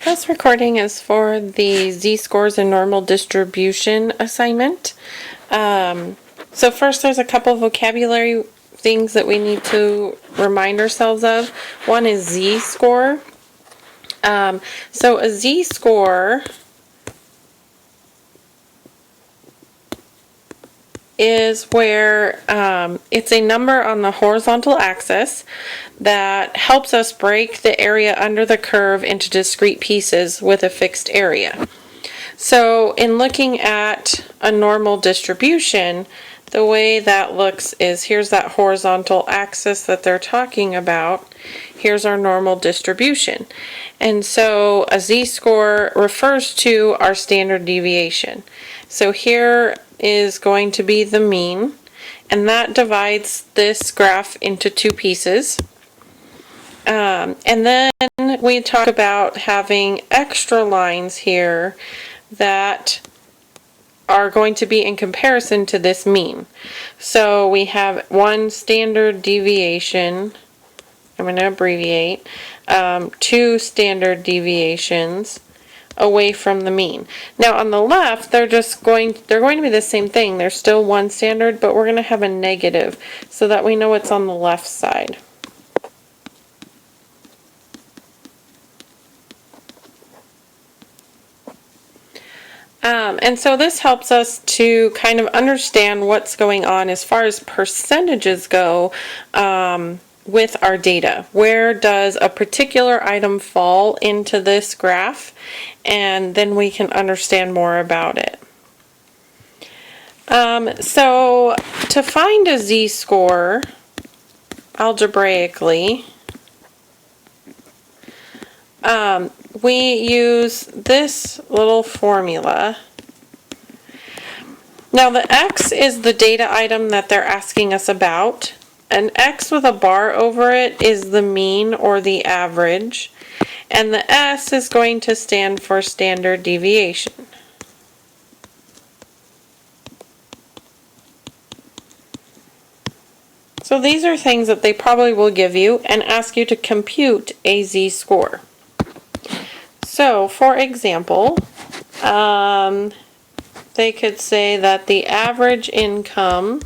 This recording is for the z-scores and normal distribution assignment. So first there's a couple vocabulary things that we need to remind ourselves of. One is z-score. So a z-score is where it's a number on the horizontal axis that helps us break the area under the curve into discrete pieces with a fixed area. So in looking at a normal distribution, the way that looks is here's that horizontal axis that they're talking about. Here's our normal distribution. And so a z-score refers to our standard deviation. So here is going to be the mean, and that divides this graph into two pieces. And then we talk about having extra lines here that are going to be in comparison to this mean. So we have one standard deviation, I'm going to abbreviate, two standard deviations away from the mean. Now on the left, they're going to be the same thing. There's still one standard, but we're going to have a negative so that we know what's on the left side. And so this helps us to kind of understand what's going on as far as percentages go with our data. Where does a particular item fall into this graph? And then we can understand more about it. So to find a z-score algebraically, we use this little formula. Now the x is the data item that they're asking us about. An x with a bar over it is the mean or the average. And the S is going to stand for standard deviation. So these are things that they probably will give you and ask you to compute a z-score. So, for example, they could say that the average income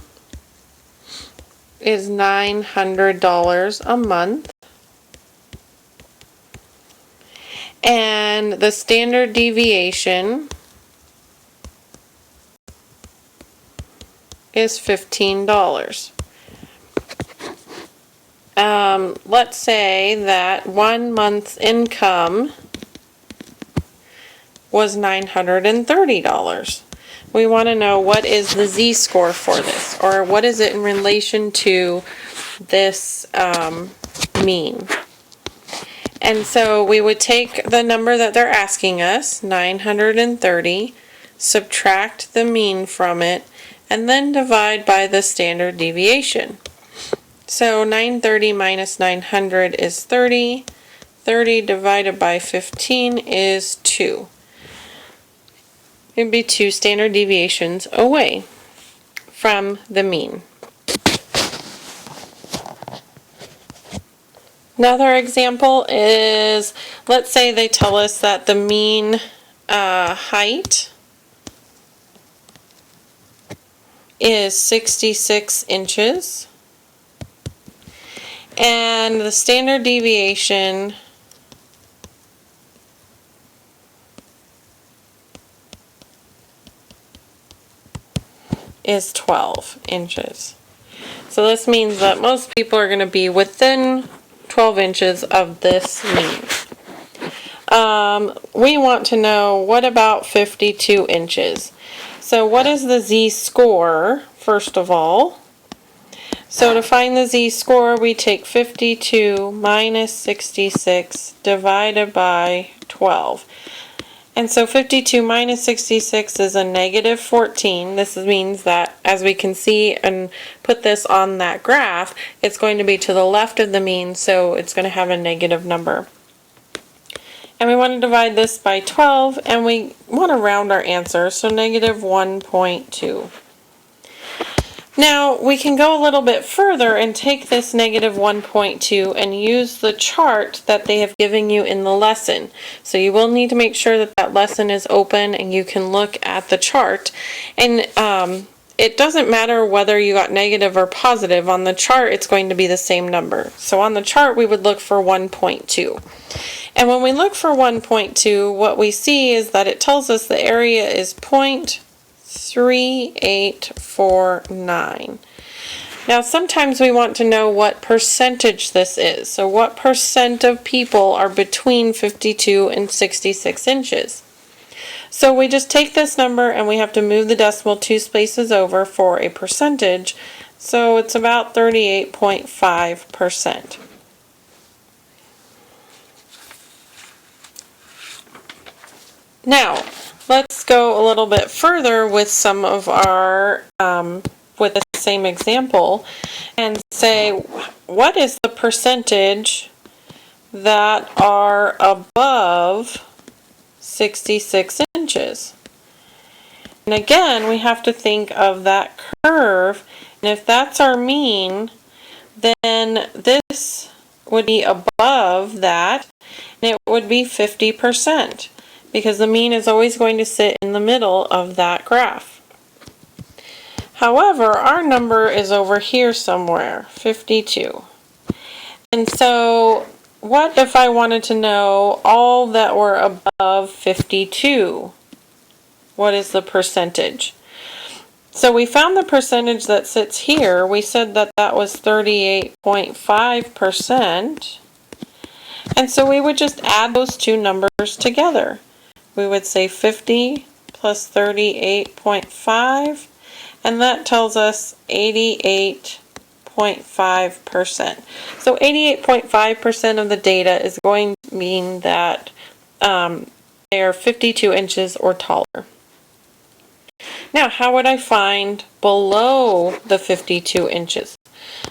is $900 a month, and the standard deviation is $15. Let's say that 1 month's income was $930. We want to know what is the z-score for this, or what is it in relation to this mean. And so we would take the number that they're asking us, 930, subtract the mean from it, and then divide by the standard deviation. So 930 minus 900 is 30. 30 divided by 15 is 2. It would be 2 standard deviations away from the mean. Another example is, let's say they tell us that the mean height is 66 inches. And the standard deviation is 12 inches. So this means that most people are going to be within 12 inches of this mean. We want to know, what about 52 inches? So what is the z-score, first of all? So to find the z-score, we take 52 minus 66 divided by 12. And so 52 minus 66 is a negative 14. This means that, as we can see and put this on that graph, it's going to be to the left of the mean, so it's going to have a negative number. And we want to divide this by 12, and we want to round our answer, so negative 1.2. Now we can go a little bit further and take this negative 1.2 and use the chart that they have given you in the lesson. So you will need to make sure that that lesson is open and you can look at the chart. And it doesn't matter whether you got negative or positive. On the chart it's going to be the same number. So on the chart we would look for 1.2. And when we look for 1.2, what we see is that it tells us the area is 0.3849. Now sometimes we want to know what percentage this is. So what percent of people are between 52 and 66 inches? So we just take this number and we have to move the decimal 2 spaces over for a percentage. So it's about 38.5%. Now, let's go a little bit further with some of our, with the same example, and say, what is the percentage that are above 66 inches? And again, we have to think of that curve, and if that's our mean, then this would be above that, and it would be 50%. Because the mean is always going to sit in the middle of that graph. However, our number is over here somewhere, 52. And so, what if I wanted to know all that were above 52? What is the percentage? So we found the percentage that sits here. We said that that was 38.5%. And so we would just add those two numbers together. We would say 50 plus 38.5, and that tells us 88.5%. So 88.5% of the data is going to mean that they are 52 inches or taller. Now, how would I find below the 52 inches?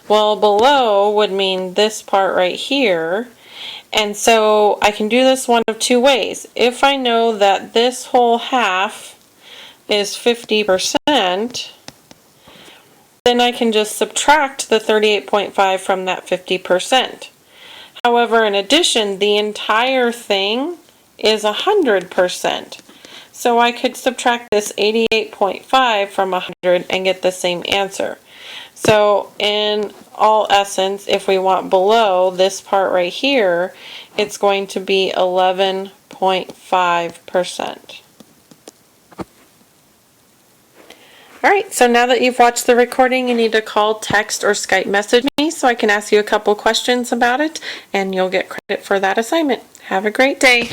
Well, below would mean this part right here. And so I can do this one of two ways. If I know that this whole half is 50%, then I can just subtract the 38.5 from that 50%. However, in addition, the entire thing is 100%. So I could subtract this 88.5 from 100 and get the same answer. So in all essence, if we want below this part right here, it's going to be 11.5%. Alright, so now that you've watched the recording, you need to call, text, or Skype message me so I can ask you a couple questions about it, and you'll get credit for that assignment. Have a great day.